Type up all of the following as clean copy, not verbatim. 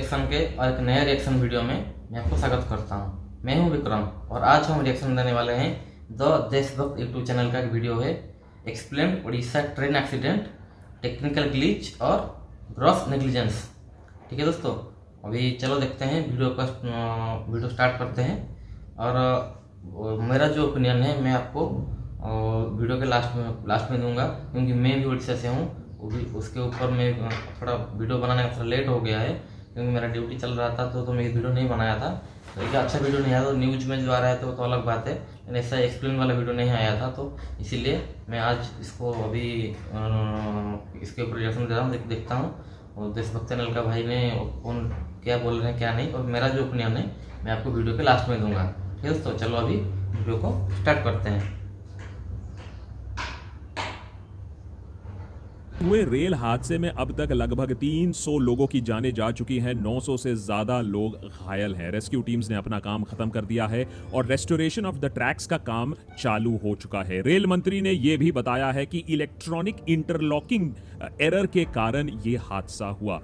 Reaction के और एक नए रिएक्शन वीडियो में मैं आपको स्वागत करता हूं। मैं हूं विक्रम और आज हम रिएक्शन देने वाले हैं द देशभक्त यूट्यूब चैनल का एक वीडियो है explain Orissa train accident, technical glitch और ग्रॉस नेग्लिजेंस। ठीक है दोस्तों, अभी चलो देखते हैं वीडियो स्टार्ट करते हैं। और मेरा जो ओपिनियन है मैं आपको वीडियो के लास्ट में दूंगा, क्योंकि मैं भी उड़ीसा से हूँ। वो भी उसके ऊपर मैं थोड़ा वीडियो बनाने का थोड़ा लेट हो गया है, क्योंकि मेरा ड्यूटी चल रहा था तो मैं वीडियो नहीं बनाया था। तो एक अच्छा वीडियो नहीं आया, तो न्यूज में जो आ रहा है तो अलग बात है, लेकिन ऐसा एक्सप्लेन वाला वीडियो नहीं आया था, तो इसीलिए मैं आज इसको अभी इसके ऊपर रिएक्शन दे रहा हूँ। देखता हूँ और देशभक्त चैनल का भाई ने कौन क्या बोल रहे हैं क्या नहीं, और मेरा जो ओपिनियन है मैं आपको वीडियो के लास्ट में दूंगा। ठीक है दोस्तों, चलो अभी वीडियो को स्टार्ट करते हैं। हुए रेल हादसे में अब तक लगभग 300 लोगों की जानें जा चुकी हैं, 900 से ज्यादा लोग घायल हैं। रेस्क्यू टीम्स ने अपना काम खत्म कर दिया है और रेस्टोरेशन ऑफ द ट्रैक्स का काम चालू हो चुका है। रेल मंत्री ने यह भी बताया है कि इलेक्ट्रॉनिक इंटरलॉकिंग एरर के कारण यह हादसा हुआ।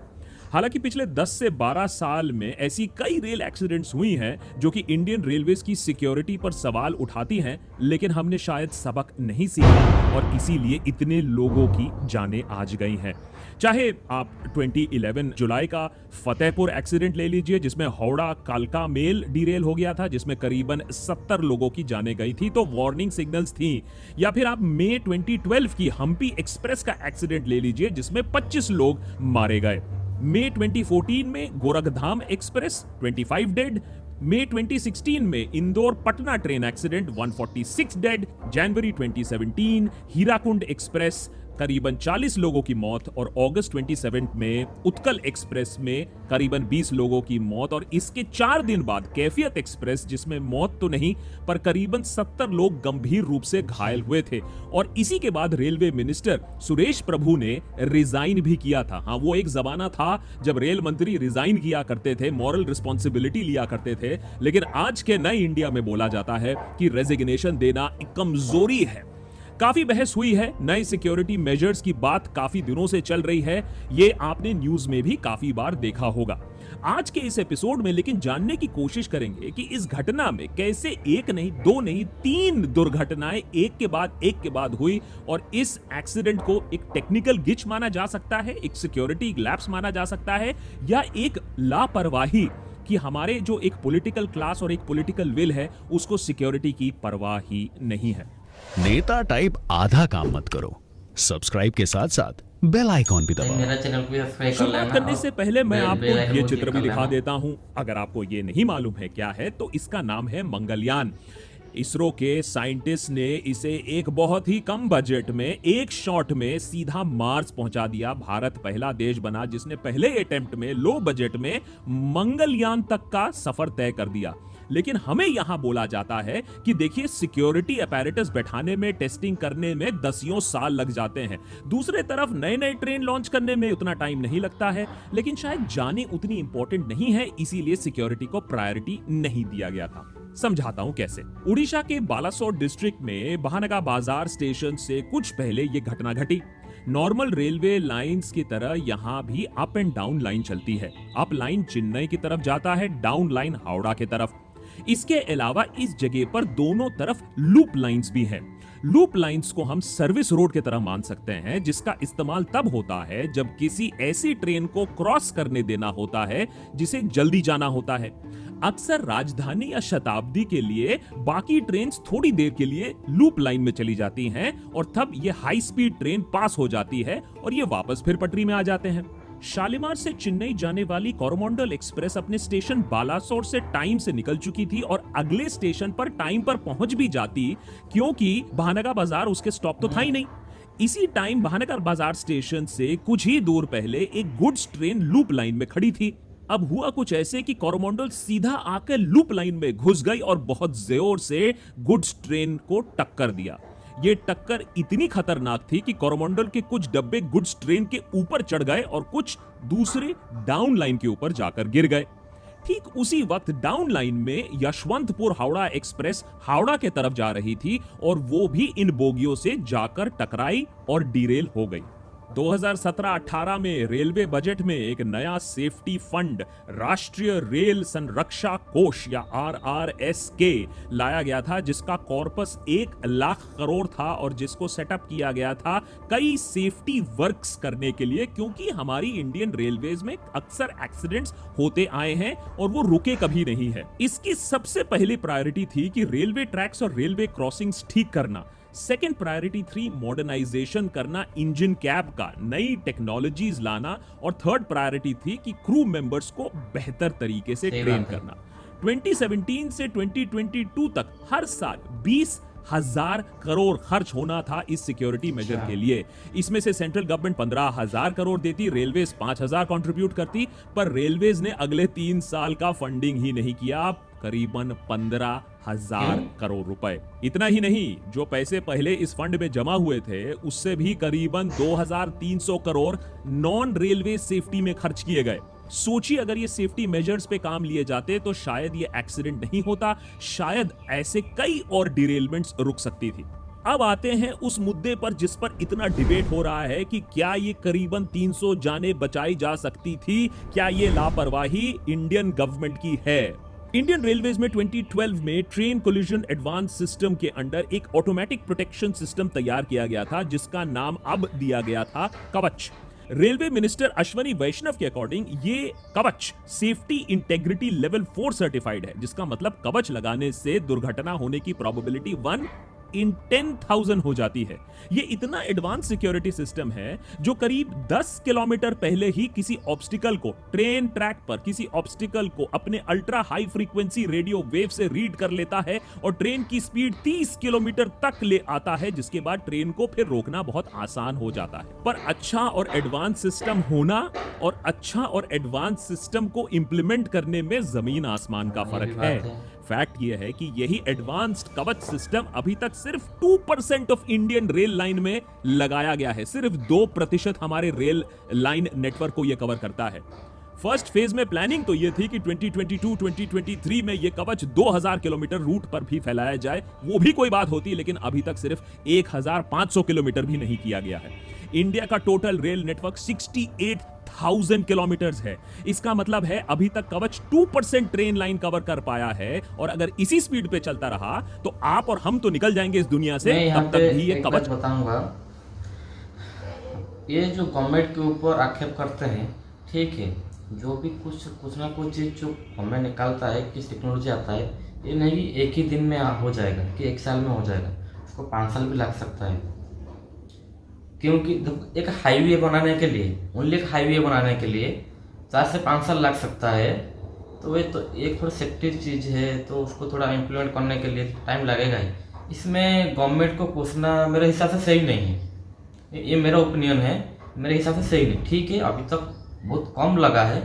हालांकि पिछले 10 से 12 साल में ऐसी कई रेल एक्सीडेंट्स हुई हैं जो कि इंडियन रेलवेज की सिक्योरिटी पर सवाल उठाती हैं, लेकिन हमने शायद सबक नहीं सीखा और इसीलिए इतने लोगों की जानें आज गई हैं। चाहे आप 2011 जुलाई का फतेहपुर एक्सीडेंट ले लीजिए, जिसमें हावड़ा कालका मेल डीरेल हो गया था, जिसमें करीबन 70 लोगों की जानें गई थी, तो वार्निंग सिग्नल्स थी। या फिर आप मई 2012 की हम्पी एक्सप्रेस का एक्सीडेंट ले लीजिए, जिसमें 25 लोग मारे गए। मई 2014 में गोरखधाम एक्सप्रेस 25 डेड, मई 2016 में Indore Patna train accident 146 dead, जनवरी 2017 हीराकुंड एक्सप्रेस करीबन 40 लोगों की मौत और अगस्त 27 में उत्कल एक्सप्रेस में करीबन 20 लोगों की मौत। और इसके 4 दिन बाद कैफियत एक्सप्रेस, जिसमें मौत तो नहीं पर करीबन 70 लोग गंभीर रूप से घायल हुए थे। और इसी के बाद रेलवे मिनिस्टर सुरेश प्रभु ने रिजाइन भी किया था। हाँ, वो एक जमाना था जब रेल मंत्री रिजाइन किया करते थे, मॉरल रिस्पॉन्सिबिलिटी लिया करते थे, लेकिन आज के नए इंडिया में बोला जाता है कि रेजिग्नेशन देना एक कमजोरी है। काफी बहस हुई है, नए सिक्योरिटी मेजर्स की बात काफी दिनों से चल रही है, ये आपने न्यूज में भी काफी बार देखा होगा। आज के इस एपिसोड में लेकिन जानने की कोशिश करेंगे कि इस घटना में कैसे एक नहीं, दो नहीं, 3 दुर्घटनाएं एक के बाद हुई और इस एक्सीडेंट को एक टेक्निकल ग्लिच माना जा सकता है, एक सिक्योरिटी लैप्स माना जा सकता है, या एक लापरवाही कि हमारे जो एक पॉलिटिकल क्लास और एक पॉलिटिकल विल है उसको सिक्योरिटी की परवाह ही नहीं है। नेता टाइप आधा काम मत करो, सब्सक्राइब के साथ साथ बेल आइकॉन भी दबाओ। मेरा चैनल को सब्सक्राइब कर लेना। शुरुआत करने से पहले मैं आपको ये चित्र भी दिखा लेना। देता हूं, अगर आपको ये नहीं मालूम है क्या है, तो इसका नाम है मंगलयान। इसरो के साइंटिस्ट ने इसे एक बहुत ही कम बजट में एक शॉट में सीधा मार्स पहुंचा दिया। भारत पहला देश बना जिसने पहले अटेम्प्ट में लो बजट में मंगलयान तक का सफर तय कर दिया। लेकिन हमें यहां बोला जाता है कि देखिए, सिक्योरिटी अपैरेटस बैठाने में, टेस्टिंग करने में 10 साल लग जाते हैं। दूसरे तरफ नए ट्रेन लॉन्च करने में उतना टाइम नहीं लगता है, लेकिन शायद जाने उतनी इंपॉर्टेंट नहीं है, इसीलिए सिक्योरिटी को प्रायोरिटी नहीं दिया गया था। समझाता हूं कैसे। उड़ीसा के बालासोर डिस्ट्रिक्ट में बहानगा बाजार स्टेशन से कुछ पहले यह घटना घटी। नॉर्मल रेलवे लाइंस की तरह यहां भी अप एंड डाउन लाइन चलती है। अप लाइन चेन्नई की तरफ जाता है, डाउन लाइन हावड़ा की तरफ। इसके अलावा इस जगह पर दोनों तरफ लूप लाइंस भी हैं। लूप लाइंस को हम सर्विस रोड की तरह मान सकते हैं, जिसका इस्तेमाल तब होता है जब किसी ऐसी ट्रेन को क्रॉस करने देना होता है जिसे जल्दी जाना होता है। अक्सर राजधानी या शताब्दी के लिए बाकी ट्रेन थोड़ी देर के लिए लूप लाइन में चली जाती हैं और तब ये हाई स्पीड ट्रेन पास हो जाती है और ये वापस फिर पटरी में आ जाते हैं। शालीमार से चेन्नई जाने वाली कोरोमंडल एक्सप्रेस अपने स्टेशन बालासोर से टाइम से निकल चुकी थी और अगले स्टेशन पर टाइम पर पहुंच भी जाती, क्योंकि बहानगा बाजार उसके स्टॉप तो था ही नहीं। इसी टाइम बहानगर बाजार स्टेशन से कुछ ही दूर पहले एक गुड्स ट्रेन लूप लाइन में खड़ी थी। अब हुआ कुछ ऐसे कि कोरोमंडल सीधा आकर लूप लाइन में घुस गई और बहुत जोर से गुड्स ट्रेन को टक्कर दिया। ये टक्कर इतनी खतरनाक थी कि कोरोमंडल के कुछ डब्बे गुड्स ट्रेन के ऊपर चढ़ गए और कुछ दूसरे डाउन लाइन के ऊपर जाकर गिर गए। ठीक उसी वक्त डाउन लाइन में यशवंतपुर हावड़ा एक्सप्रेस हावड़ा के तरफ जा रही थी और वो भी इन बोगियों से जाकर टकराई और डीरेल हो गई। 2017-18 में रेलवे बजट में एक नया सेफ्टी फंड राष्ट्रीय रेल संरक्षा कोष या RRSK लाया गया था, जिसका कॉर्पस 1 लाख करोड़ था और जिसको सेटअप किया गया था कई सेफ्टी वर्क्स करने के लिए, क्योंकि हमारी इंडियन रेलवेज में अक्सर एक्सीडेंट्स होते आए हैं और वो रुके कभी नहीं है। इसकी सबसे पहली प्रायोरिटी थी कि रेलवे ट्रैक्स और रेलवे क्रॉसिंग्स ठीक करना। सेकेंड प्रायोरिटी थी मॉडर्नाइजेशन करना इंजन कैब का, नई टेक्नोलॉजीज लाना, और थर्ड प्रायोरिटी थी कि क्रू मेंबर्स को बेहतर तरीके से ट्रेन करना। 2017 से 2022 तक हर साल 20,000 करोड़ खर्च होना था इस सिक्योरिटी मेजर के लिए। इसमें से सेंट्रल गवर्नमेंट 15,000 करोड़ देती, रेलवेज 5,000 कंट्रीब्यूट करती, पर रेलवेज ने अगले 3 साल का फंडिंग ही नहीं किया, करीबन 15,000 करोड़ रुपए। इतना ही नहीं, जो पैसे पहले इस फंड में जमा हुए थे उससे भी करीबन 2,300 करोड़ नॉन रेलवे सेफ्टी में खर्च किए गए। सोचिए, अगर ये सेफ्टी मेजर्स पे काम लिए जाते तो शायद ये एक्सीडेंट नहीं होता, शायद ऐसे कई और डिरेलमेंट्स रुक सकती थी। अब आते हैं उस मुद्दे पर जिस पर इतना डिबेट हो रहा है कि क्या ये करीबन 300 जानें बचाई जा सकती थी, क्या ये लापरवाही इंडियन गवर्नमेंट की है। इंडियन रेलवेज में 2012 में ट्रेन कोलिजन एडवांस सिस्टम के अंडर एक ऑटोमेटिक प्रोटेक्शन सिस्टम तैयार किया गया था, जिसका नाम अब दिया गया था कवच। रेलवे मिनिस्टर अश्वनी वैष्णव के अकॉर्डिंग ये कवच सेफ्टी इंटेग्रिटी लेवल 4 सर्टिफाइड है, जिसका मतलब कवच लगाने से दुर्घटना होने की प्रोबेबिलिटी 1 in 10,000 हो जाती है। ये इतना एडवांस सिक्योरिटी सिस्टम है जो करीब 10 किलोमीटर पहले ही किसी ऑब्स्टिकल को ट्रेन ट्रैक पर किसी ऑब्स्टिकल को अपने ultra high frequency radio wave से रीड कर लेता है और ट्रेन की स्पीड 30 किलोमीटर तक ले आता है, जिसके बाद ट्रेन को फिर रोकना बहुत आसान हो जाता है। पर अच्छा और एडवांस सिस्टम होना और अच्छा और एडवांस सिस्टम को इंप्लीमेंट करने में जमीन आसमान का फर्क है। फैक्ट यह है कि यही एडवांस्ड कवच सिस्टम अभी तक सिर्फ 2% ऑफ इंडियन रेल लाइन में लगाया गया है। सिर्फ 2% हमारे रेल लाइन नेटवर्क को यह कवर करता है। फर्स्ट फेज में प्लानिंग तो यह थी कि 2022-2023 में यह कवच 2000 किलोमीटर रूट पर भी फैलाया जाए, वो भी कोई बात होती, लेकिन अभी तक सिर्फ 1500 किलोमीटर भी नहीं किया गया है। इंडिया का टोटल रेल नेटवर्क 68,000 किलोमीटर है। इसका मतलब है अभी तक कवच 2% ट्रेन लाइन कवर कर पाया है, और अगर इसी स्पीड पे चलता रहा तो आप और हम तो निकल जाएंगे इस दुनिया से। तब तक भी ये कवच बताऊंगा, ये जो गवर्नमेंट के ऊपर आक्षेप करते हैं, ठीक है, जो भी कुछ ना कुछ चीज जो गवर्नमेंट निकालता है, किस टेक्नोलॉजी आता है, ये नहीं एक ही दिन में हो जाएगा कि 1 साल में हो जाएगा, उसको 5 साल भी लग सकता है। क्योंकि एक हाईवे बनाने के लिए, ओनली एक हाईवे बनाने के लिए 4 से 5 साल लग सकता है, तो ये तो एक थोड़ा सेफ्टी चीज़ है, तो उसको थोड़ा इम्प्लीमेंट करने के लिए टाइम लगेगा ही। इसमें गवर्नमेंट को कोसना मेरे हिसाब से सही नहीं है, ये मेरा ओपिनियन है, मेरे हिसाब से सही नहीं। ठीक है, अभी तक बहुत कम लगा है,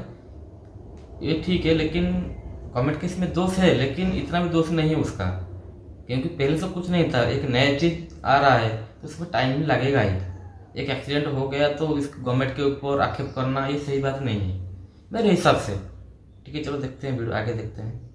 ये ठीक है, लेकिन गवर्नमेंट के इसमें दोष है, लेकिन इतना भी दोष नहीं है उसका, क्योंकि पहले से कुछ नहीं था, एक नया चीज़ आ रहा है तो उसमें टाइम भी लगेगा ही। एक एक्सीडेंट हो गया तो इस गवर्नमेंट के ऊपर आक्षेप करना ये सही बात नहीं है मेरे हिसाब से। ठीक है, चलो देखते हैं, वीडियो आगे देखते हैं।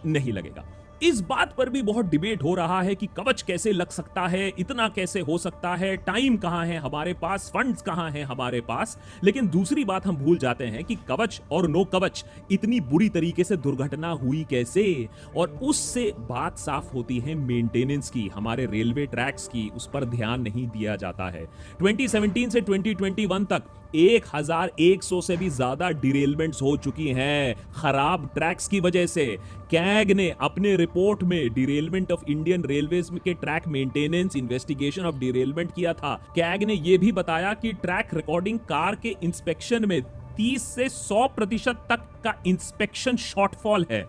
नहीं लगेगा। इस बात पर भी बहुत डिबेट हो रहा है कि कवच कैसे लग सकता है, इतना कैसे हो सकता है, टाइम कहां है हमारे पास, फंड्स कहां हैं हमारे पास। लेकिन दूसरी बात हम भूल जाते हैं कि कवच और नो कवच इतनी बुरी तरीके से दुर्घटना हुई कैसे, और उससे बात साफ होती है मेंटेनेंस की, हमारे रेलवे ट्रैक्स की, उस पर ध्यान नहीं दिया जाता है। 2017 से 2021 तक 1100 से भी ज्यादा डिरेलमेंट्स हो चुकी हैं खराब ट्रैक्स की वजह से। कैग ने अपने रिपोर्ट में डिरेलमेंट ऑफ इंडियन रेलवेज के track maintenance investigation of derailment किया था। कैग ने यह भी बताया कि ट्रैक रिकॉर्डिंग कार के इंस्पेक्शन में 30 से 100% तक का इंस्पेक्शन शॉर्टफॉल है।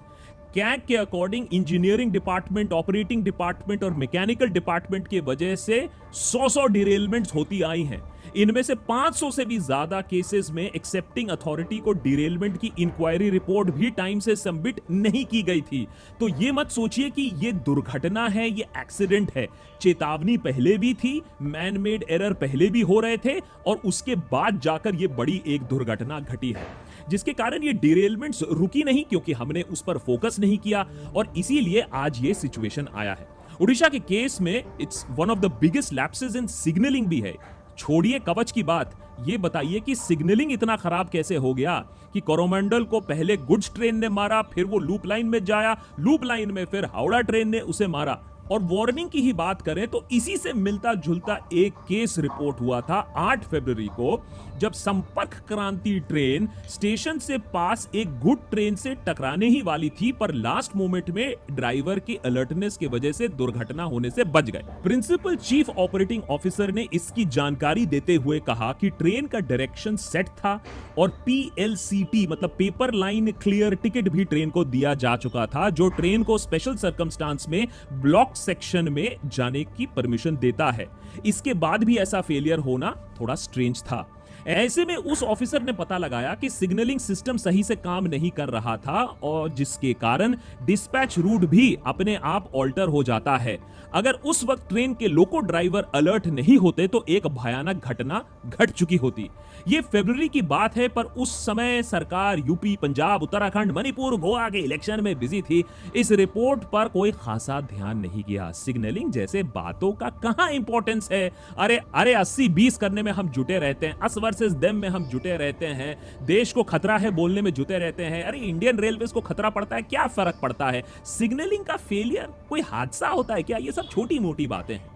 कैग के according engineering department, operating department और मैकेनिकल डिपार्टमेंट की वजह से 100 डिरेलमेंट्स होती आई हैं। इनमें से 500 से भी ज्यादा केसेस में एक्सेप्टिंग अथॉरिटी को डिरेलमेंट की इंक्वायरी रिपोर्ट भी टाइम से सबमिट नहीं की गई थी। तो ये मत सोचिए कि ये दुर्घटना है, ये एक्सीडेंट है। चेतावनी पहले भी थी, मैन मेड एरर पहले भी हो रहे थे, और उसके बाद जाकर ये बड़ी एक दुर्घटना घटी है, जिसके कारण ये डिरेलमेंट्स रुकी नहीं, क्योंकि हमने उस पर फोकस नहीं किया, और इसीलिए आज ये सिचुएशन आया है। उड़ीसा के केस में it's one of the biggest lapses in signalling भी है। छोड़िए कवच की बात, ये बताइए कि सिग्नलिंग इतना खराब कैसे हो गया कि कोरोमंडल को पहले गुड्स ट्रेन ने मारा, फिर वो लूप लाइन में जाया, लूप लाइन में फिर हावड़ा ट्रेन ने उसे मारा। और वार्निंग की ही बात करें तो इसी से मिलता जुलता एक केस रिपोर्ट हुआ था 8 फरवरी को, जब संपर्क क्रांति ट्रेन स्टेशन से पास एक गुड ट्रेन से टकराने ही वाली थी, पर लास्ट मोमेंट में ड्राइवर की अलर्टनेस की वजह से दुर्घटना होने से बच गए। प्रिंसिपल चीफ ऑपरेटिंग ऑफिसर ने इसकी जानकारी देते हुए कहा कि ट्रेन का डायरेक्शन सेट था और PLCT मतलब पेपर लाइन क्लियर टिकट भी ट्रेन को दिया जा चुका था, जो ट्रेन को स्पेशल सर्कमस्टांस में ब्लॉक सेक्शन में जाने की परमिशन देता है। इसके बाद भी ऐसा फेलियर होना थोड़ा स्ट्रेंज था। ऐसे में उस ऑफिसर ने पता लगाया कि सिग्नलिंग सिस्टम सही से काम नहीं कर रहा था और जिसके कारण डिस्पैच रूट भी अपने आप ऑल्टर हो जाता है। अगर उस वक्त ट्रेन के लोको ड्राइवर अलर्ट नहीं होते तो एक भयानक घटना घट चुकी होती। ये फरवरी की बात है, पर उस समय सरकार यूपी, पंजाब, उत्तराखंड, मणिपुर, गोवा के इलेक्शन में बिजी थी। इस रिपोर्ट पर कोई खासा ध्यान नहीं किया। सिग्नलिंग जैसे बातों का कहां इंपॉर्टेंस है? अरे 80-20 करने में हम जुटे रहते हैं, अस वर्सेस देम में हम जुटे रहते हैं, देश को खतरा है बोलने में जुटे रहते हैं। अरे इंडियन रेलवेज को खतरा पड़ता है, क्या फर्क पड़ता है? सिग्नलिंग का फेलियर कोई हादसा होता है क्या? ये सब छोटी मोटी बातें हैं।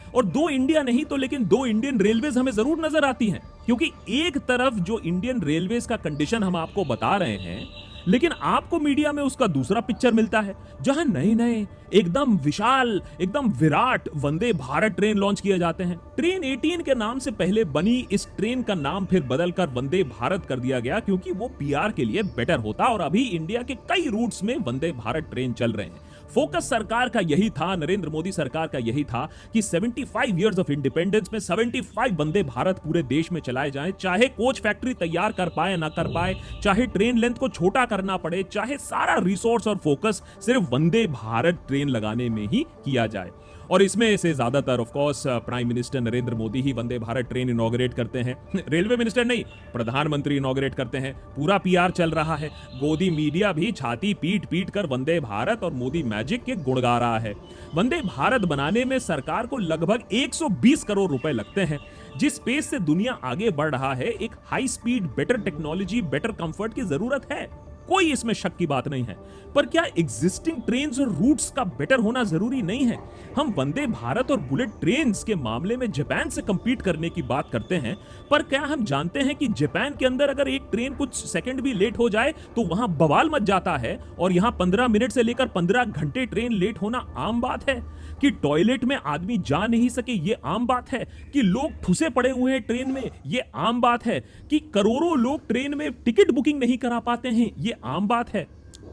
और दो इंडिया नहीं तो लेकिन दो इंडियन रेलवेज हमें जरूर नजर आती हैं, क्योंकि एक तरफ जो इंडियन रेलवेज का कंडीशन हम आपको बता रहे हैं, लेकिन आपको मीडिया में उसका दूसरा पिक्चर मिलता है, जहां नए नए एकदम विशाल, एकदम विराट वंदे भारत ट्रेन लॉन्च किए जाते हैं। ट्रेन 18 के नाम से पहले बनी इस ट्रेन का नाम फिर बदलकर वंदे भारत कर दिया गया, क्योंकि वो PR के लिए बेटर होता। और अभी इंडिया के कई रूट्स में वंदे भारत ट्रेन चल रहे हैं। फोकस सरकार का यही था, नरेंद्र मोदी सरकार का यही था कि 75 इयर्स ऑफ इंडिपेंडेंस में 75 वंदे भारत पूरे देश में चलाए जाएं, चाहे कोच फैक्ट्री तैयार कर पाए ना कर पाए, चाहे ट्रेन लेंथ को छोटा करना पड़े, चाहे सारा रिसोर्स और फोकस सिर्फ वंदे भारत ट्रेन लगाने में ही किया जाए। और इसमें से ज्यादातर of course prime minister Narendra Modi he Vande Bharat train inaugurate करते हैं। रेलवे मिनिस्टर नहीं, प्रधानमंत्री इनॉग्रेट करते हैं। पूरा PR चल रहा है। गोदी मीडिया भी छाती पीट पीट कर वंदे भारत और मोदी मैजिक के गुण गा रहा है। वंदे भारत बनाने में सरकार को लगभग 120 करोड़ रुपए लगते हैं। जिस पेस से दुनिया आगे बढ़ रहा है, एक high speed, better technology, better comfort की जरूरत है, कोई इसमें शक की बात नहीं है। पर क्या एग्जिस्टिंग ट्रेन्स और रूट्स का बेटर होना जरूरी नहीं है? हम वंदे भारत और बुलेट ट्रेन्स के मामले में जापान से कंपीट करने की बात करते हैं, पर क्या हम जानते हैं कि जापान के अंदर अगर एक ट्रेन कुछ सेकंड भी लेट हो जाए तो वहां बवाल मच जाता है, और यहां 15 मिनट से लेकर 15 घंटे ट्रेन लेट होना आम बात है। कि टॉयलेट में आदमी जा नहीं सके, ये आम बात है। कि लोग ठुसे पड़े हुए हैं ट्रेन में, ये आम बात है। कि करोड़ों लोग ट्रेन में टिकट बुकिंग नहीं करा पाते हैं, ये आम बात है।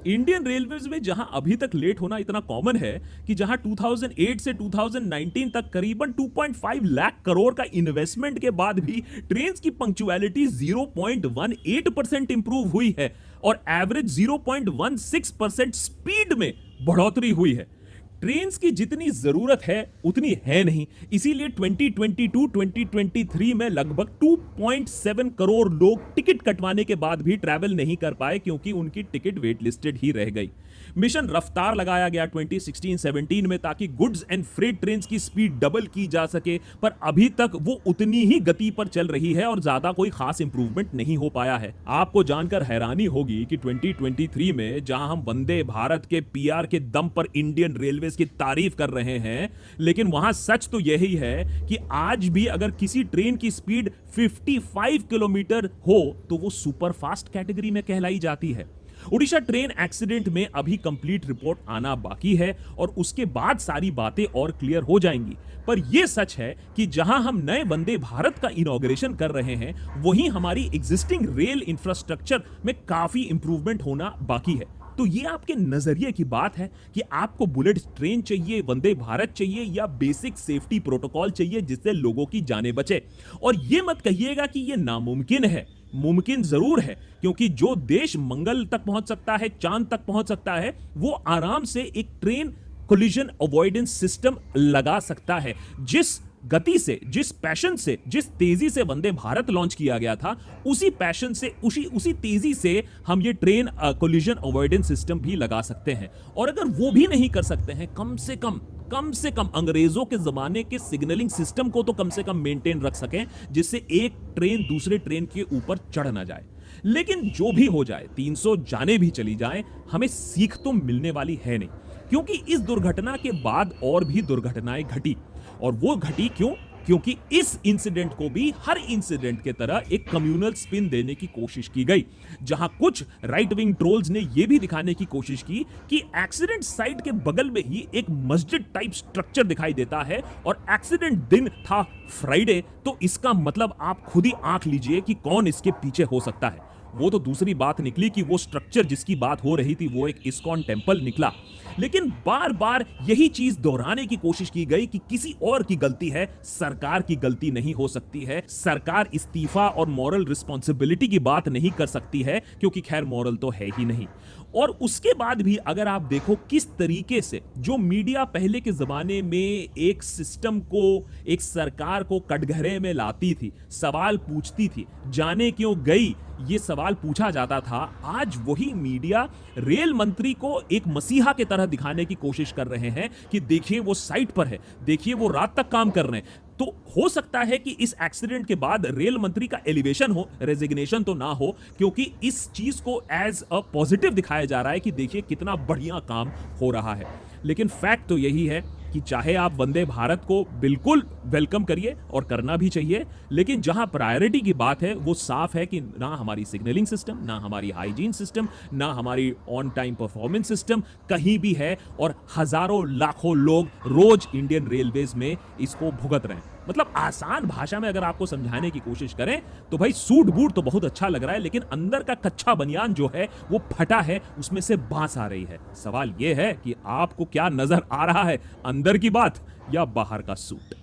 इंडियन रेलवेज में जहां अभी तक लेट होना इतना कॉमन है कि जहां 2008 से 2019 तक करीबन 2.5 लाख करोड़ का इन्वेस्टमेंट के बाद भी ट्रेन की पंक्चुअलिटी 0.18% इंप्रूव हुई है और एवरेज 0.16% स्पीड में बढ़ोतरी हुई है। ट्रेन्स की जितनी जरूरत है उतनी है नहीं, इसीलिए 2022-2023 में लगभग 2.7 करोड़ लोग टिकट कटवाने के बाद भी ट्रैवल नहीं कर पाए, क्योंकि उनकी टिकट वेट लिस्टेड ही रह गई। मिशन रफ्तार लगाया गया 2016-17 में, ताकि गुड्स एंड फ्रेट ट्रेन्स की स्पीड डबल की जा सके, पर अभी तक वो उतनी ही गति पर चल रही है और ज्यादा कोई खास इंप्रूवमेंट नहीं हो पाया है। आपको जानकर हैरानी होगी कि 2023 में जहां हम वंदे भारत के PR के दम पर इंडियन रेलवे की तारीफ कर रहे हैं, लेकिन वहां सच तो यही है कि आज भी अगर किसी ट्रेन की स्पीड 55 किलोमीटर हो तो वो सुपर फास्ट कैटेगरी में कहलाई जाती है। उड़ीसा ट्रेन एक्सीडेंट में अभी कंप्लीट रिपोर्ट आना बाकी है और उसके बाद सारी बातें और क्लियर हो जाएंगी। पर यह सच है कि जहां हम नए वंदे भारत का इनॉग्रेशन कर रहे हैं, वहीं हमारी एग्जिस्टिंग रेल इंफ्रास्ट्रक्चर में काफी इंप्रूवमेंट होना बाकी है। तो ये आपके नजरिए की बात है कि आपको बुलेट ट्रेन चाहिए, वंदे भारत चाहिए, या बेसिक सेफ्टी प्रोटोकॉल चाहिए जिससे लोगों की जानें बचे। और ये मत कहिएगा कि ये नामुमकिन है, मुमकिन जरूर है, क्योंकि जो देश मंगल तक पहुंच सकता है, चांद तक पहुंच सकता है, वो आराम से एक ट्रेन कोलिजन अवॉइडेंस सिस्टम लगा सकता है। जिस गति से, जिस पैशन से, जिस तेजी से वंदे भारत लॉन्च किया गया था, उसी पैशन से, उसी तेजी से हम ये ट्रेन कोलिजन अवॉइडेंस सिस्टम भी लगा सकते हैं। और अगर वो भी नहीं कर सकते हैं, कम से कम कम से कम अंग्रेजों के जमाने के सिग्नलिंग सिस्टम को तो कम से कम मेंटेन रख सकें, जिससे एक ट्रेन दूसरे ट्रेन के ऊपर चढ़ ना जाए। लेकिन जो भी हो जाए, 300 जाने भी चली जाए, हमें सीख तो मिलने वाली है नहीं, क्योंकि इस दुर्घटना के बाद और भी दुर्घटनाएं घटी। और वो घटी क्यों? क्योंकि इस इंसिडेंट को भी हर इंसिडेंट के तरह एक कम्युनल स्पिन देने की कोशिश की गई, जहां कुछ राइट विंग ट्रोल्स ने यह भी दिखाने की कोशिश की कि एक्सीडेंट साइट के बगल में ही एक मस्जिद टाइप स्ट्रक्चर दिखाई देता है और एक्सीडेंट दिन था फ्राइडे, तो इसका मतलब आप खुद ही आंक लीजिए कि कौन इसके पीछे हो सकता है। वो तो दूसरी बात निकली कि वो स्ट्रक्चर जिसकी बात हो रही थी वो एक इस्कॉन टेम्पल निकला। लेकिन बार बार यही चीज दोहराने की कोशिश की गई कि किसी और की गलती है, सरकार की गलती नहीं हो सकती है। सरकार इस्तीफा और मॉरल रिस्पॉन्सिबिलिटी की बात नहीं कर सकती है, क्योंकि खैर मॉरल तो है ही नहीं। और उसके बाद भी अगर आप देखो किस तरीके से जो मीडिया पहले के जमाने में एक सिस्टम को, एक सरकार को कटघरे में लाती थी, सवाल पूछती थी, जाने क्यों गई ये सवाल पूछा जाता था, आज वही मीडिया रेल मंत्री को एक मसीहा की तरह दिखाने की कोशिश कर रहे हैं कि देखिए वो साइट पर है, देखिए वो रात तक काम कर रहे हैं। तो हो सकता है कि इस एक्सीडेंट के बाद रेल मंत्री का एलिवेशन हो, रेजिग्नेशन तो ना हो, क्योंकि इस चीज को एज अ पॉजिटिव दिखाया जा रहा है कि देखिए कितना बढ़िया काम हो रहा है। लेकिन फैक्ट तो यही है कि चाहे आप वंदे भारत को बिल्कुल वेलकम करिए और करना भी चाहिए, लेकिन जहां प्रायोरिटी की बात है वो साफ है कि ना हमारी सिग्नलिंग सिस्टम, ना हमारी हाइजीन सिस्टम, ना हमारी ऑन टाइम परफॉर्मेंस सिस्टम कहीं भी है, और हजारों लाखों लोग रोज इंडियन रेलवेज में इसको भुगत रहे हैं। मतलब आसान भाषा में अगर आपको समझाने की कोशिश करें तो भाई सूट बूट तो बहुत अच्छा लग रहा है, लेकिन अंदर का कच्चा बनियान जो है वो फटा है, उसमें से बांस आ रही है। सवाल यह है कि आपको क्या नजर आ रहा है, अंदर की बात या बाहर का सूट?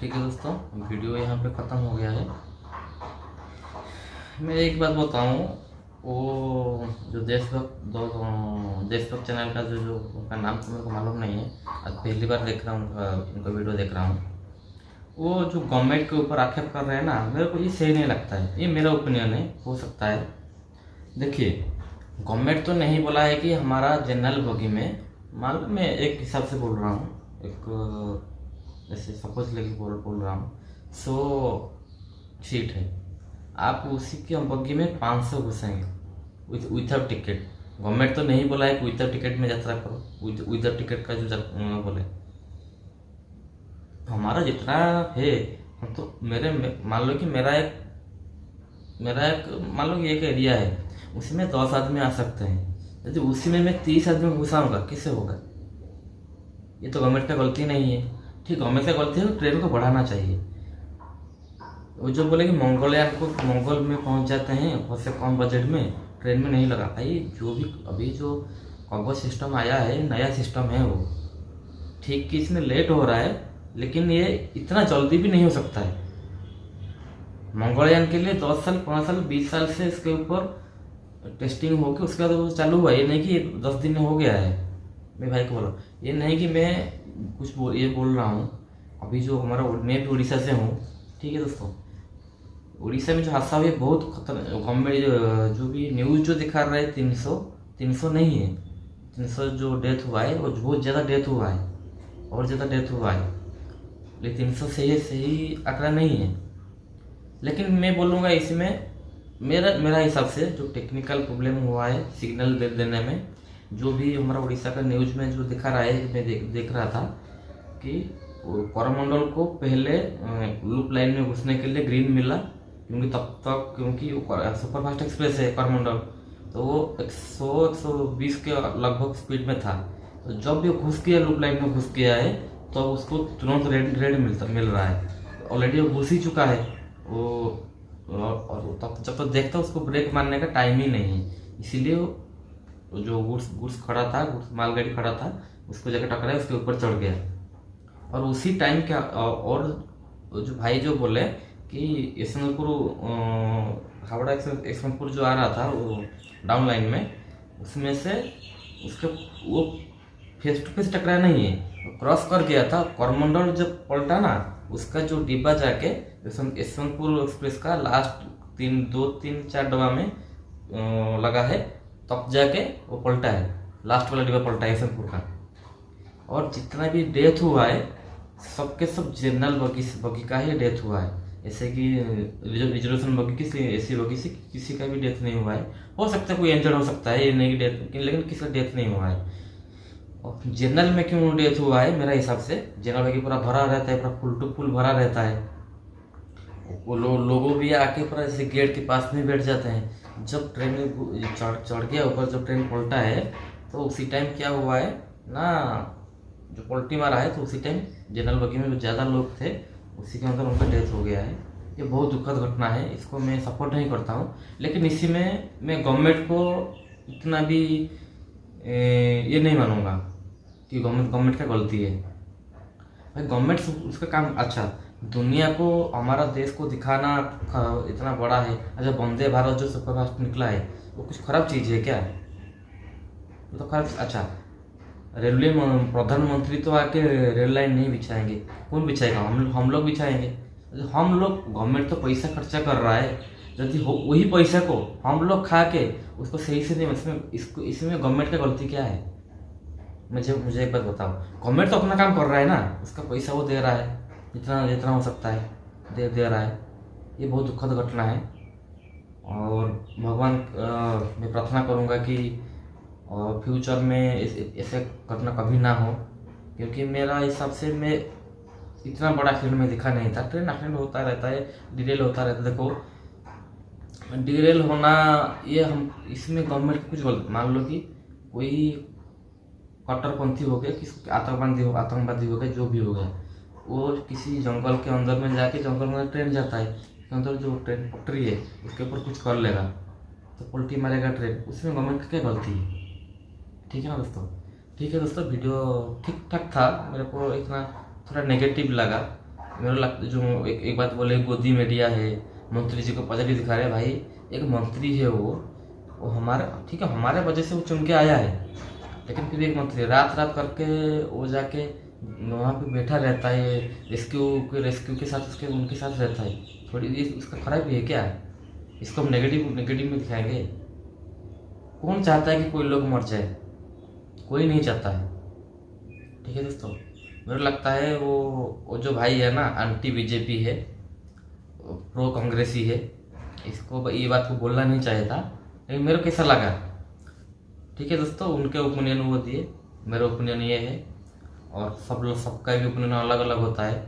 ठीक है दोस्तों, वीडियो यहाँ पे ख़त्म हो गया है। मैं एक बात बताऊँ, वो जो देशभक्त चैनल का जो उनका नाम तो मेरे को मालूम नहीं है, आज पहली बार देख रहा हूँ, उनका वीडियो देख रहा हूँ। वो जो गवर्नमेंट के ऊपर आक्षेप कर रहे हैं ना, मेरे को ये सही नहीं लगता है। ये मेरा ओपिनियन है, हो सकता है। देखिए, गवर्नमेंट तो नहीं बोला है कि हमारा जनरल बोगी में, मान लो मैं एक हिसाब से बोल रहा हूँ, एक जैसे सपोज लेके बोल रहा हूँ, 100 सीट है, आप उसी के बग्गी में 500 घुसेंगे विदाउट टिकट। गवर्नमेंट तो नहीं बोला है कि विदाउट टिकट में यात्रा करो, विदाउट टिकट का जो बोले, हमारा जितना है, हम तो मान लो कि मेरा एक मान लो कि एक एरिया है, उसी में 10 आदमी आ सकते हैं, यदि उसी में मैं 30 आदमी घुसाऊंगा, किससे होगा? ये तो गवर्नमेंट का गलती नहीं है। ठीक, गवर्नमेंट का गलती है तो ट्रेन को बढ़ाना चाहिए। वो जो बोले कि मंगल में पहुंच जाते हैं उससे कम बजट में, ट्रेन में नहीं लगा भाई। जो भी अभी जो कॉम्बो सिस्टम आया है, नया सिस्टम है वो ठीक कि इसमें लेट हो रहा है, लेकिन ये इतना जल्दी भी नहीं हो सकता है। मंगलयान के लिए 10 साल, 15 साल, 20 साल से इसके ऊपर टेस्टिंग होकर उसके बाद वो चालू हुआ। ये नहीं कि 10 दिन में हो गया है। मैं भाई को बोला, ये नहीं कि मैं कुछ ये बोल रहा हूँ। अभी जो हमारा, मैं भी उड़ीसा से हूँ, ठीक है दोस्तों। उड़ीसा में जो हादसा हुआ है बहुत खतरनाक। गवर्नमेंट जो भी न्यूज़ जो दिखा रहा है 300 नहीं है, 300 जो डेथ हुआ है वो बहुत ज़्यादा डेथ हुआ है, और ज़्यादा डेथ हुआ है, लेकिन 300 सही आंकड़ा नहीं है। लेकिन मैं बोलूँगा इसमें मेरा हिसाब से जो टेक्निकल प्रॉब्लम हुआ है सिग्नल देने में, जो भी हमारा उड़ीसा का न्यूज़ में जो दिखा रहा है, मैं देख रहा था कि कोरोमंडल को पहले लूप लाइन में घुसने के लिए ग्रीन मिला, क्योंकि सुपरफास्ट एक्सप्रेस है कोरोमंडल, तो वो 100-120 के लगभग स्पीड में था। तो जब भी घुस गया, लूप लाइन में घुस गया है, तो उसको तुरंत रेड मिल रहा है। ऑलरेडी वो घुस ही चुका है वो, और तब जब तक देखता उसको ब्रेक मारने का टाइम ही नहीं है। इसीलिए जो गुड्स खड़ा था, मालगाड़ी खड़ा था, उसको जाकर टकराया, उसके ऊपर चढ़ गया। और उसी टाइम क्या, और जो भाई जो बोले कि यशवंतपुर हावड़ा यशवंतपुर जो आ रहा था वो डाउन लाइन में, उसमें से उसके वो फेस टू फेस टकराया नहीं है, क्रॉस कर गया था। कोरोमंडल जब पलटा ना, उसका जो डिब्बा जाके यशवंतपुर एक्सप्रेस का लास्ट 2-3-4 डब्बा में लगा है, तब जाके वो पलटा है, लास्ट वाला डिब्बा पलटा है यशवंतपुर का। और जितना भी डेथ हुआ है सबके सब जनरल बगी का ही डेथ हुआ है। जैसे कि रिजर्वेशन बगी की एसी बगी से किसी का भी डेथ नहीं हुआ है। हो सकता है कोई इंजर्ड हो सकता है, ये नहीं डेथ, लेकिन किसी का डेथ नहीं हुआ है। और जनरल में क्यों डेथ हुआ है, मेरा हिसाब से जनरल बगी पूरा भरा रहता है, पूरा फुल टू फुल भरा रहता है। वो लोगों भी आके पूरा जैसे गेट के पास में बैठ जाते हैं। जब ट्रेन चढ़ गया ऊपर, जब ट्रेन पलटा है तो उसी टाइम क्या हुआ है ना, जो पलटी मारा है तो उसी टाइम जनरल बगी में जो ज़्यादा लोग थे उसी के अंदर उनका डेथ हो गया है। ये बहुत दुखद घटना है, इसको मैं सपोर्ट नहीं करता हूँ, लेकिन इसी में मैं गवर्नमेंट को इतना भी ये नहीं मानूंगा कि गवर्नमेंट का गलती है। भाई गवर्नमेंट उसका काम, अच्छा दुनिया को, हमारा देश को दिखाना इतना बड़ा है। अच्छा वंदे भारत जो सुपरफास्ट निकला है वो कुछ खराब चीज़ है क्या? वो तो खराब। अच्छा रेलवे प्रधानमंत्री तो आके रेल लाइन नहीं बिछाएंगे, कौन बिछाएगा? हम लोग बिछाएंगे। हम लोग, गवर्नमेंट तो पैसा खर्चा कर रहा है, यदि वही पैसा को हम लोग खा के उसको सही से नहीं, इसमें गवर्नमेंट का गलती क्या है? मुझे एक बात बताओ, गवर्नमेंट तो अपना काम कर रहा है ना, उसका पैसा वो दे रहा है, जितना हो सकता है दे रहा है। ये बहुत दुखद घटना है और भगवान मैं प्रार्थना करूँगा कि फ्यूचर में ऐसे घटना कभी ना हो, क्योंकि मेरा हिसाब से मैं इतना बड़ा एक्सीडेंट में दिखा नहीं था। ट्रेन एक्सीडेंट होता रहता है, डिरेल होता रहता है। देखो डिरेल होना, ये हम इसमें गवर्नमेंट कुछ गलत, मान लो कि कोई कट्टरपंथी हो गया, किसी आतंकवादी हो गया, जो भी हो गया, वो किसी जंगल के अंदर में जाके, जंगल में ट्रेन जाता है, उसके अंदर जो ट्रेन पटरी है उसके ऊपर कुछ कर लेगा तो पलटी मारेगा ट्रेन, उसमें गवर्नमेंट की क्या गलती है? ठीक है ना दोस्तों? ठीक है दोस्तों, वीडियो ठीक ठाक था, मेरे को इतना थोड़ा नेगेटिव लगा। मेरे लगता जो एक बात बोले, गोदी मीडिया है, मंत्री जी को पॉजिटिव दिखा रहे। भाई एक मंत्री है वो हमारे, ठीक है हमारे वजह से वो चुन के आया है, लेकिन फिर एक मंत्री रात करके वो जाके वहाँ पे बैठा रहता है, रेस्क्यू के साथ उनके साथ रहता है। थोड़ी ये उसका खराब भी है क्या? इसको हम नेगेटिव में दिखाएंगे? कौन चाहता है कि कोई लोग मर जाए? कोई नहीं चाहता है। ठीक है दोस्तों, मेरे लगता है वो जो भाई है ना, एंटी बीजेपी है, प्रो कांग्रेसी है, इसको ये बात को बोलना नहीं चाहिए था, लेकिन मेरे को कैसा लगा। ठीक है दोस्तों, उनके ओपिनियन वो दिए, मेरा ओपिनियन ये है, और सबका भी ओपिनियन अलग अलग होता है।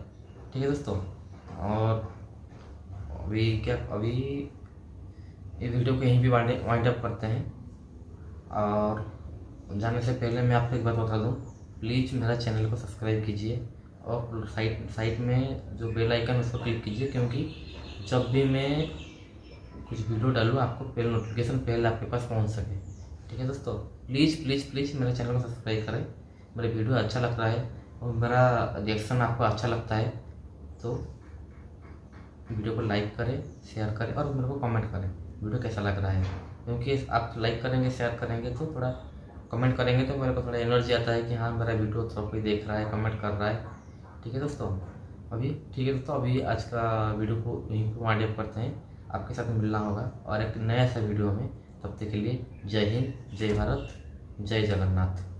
ठीक है दोस्तों, और अभी ये वीडियो को यहीं भी वाइंड अप करते हैं। और जाने से पहले मैं आपको एक बात बता दूं, प्लीज़ मेरा चैनल को सब्सक्राइब कीजिए और साइड में जो बेल आइकन उसको क्लिक कीजिए, क्योंकि जब भी मैं कुछ वीडियो डालूँ आपको पहले नोटिफिकेशन पहले आपके पास पहुंच सके। ठीक है दोस्तों, प्लीज़ मेरे चैनल को सब्सक्राइब करें। मेरा वीडियो अच्छा लग रहा है और मेरा रिएक्शन आपको अच्छा लगता है तो वीडियो को लाइक करें, शेयर करें और मेरे को कमेंट करें वीडियो कैसा लग रहा है, क्योंकि आप लाइक करेंगे, शेयर करेंगे तो थोड़ा कमेंट करेंगे तो मेरे को थोड़ा एनर्जी आता है कि हाँ मेरा वीडियो थोड़ा कोई देख रहा है, कमेंट कर रहा है। ठीक है दोस्तों, अभी आज का वीडियो को यहीं पर वाइंड अप करते हैं। आपके साथ मिलना होगा और एक नया सा वीडियो में, तब तक के लिए जय हिंद, जय भारत, जय जगन्नाथ।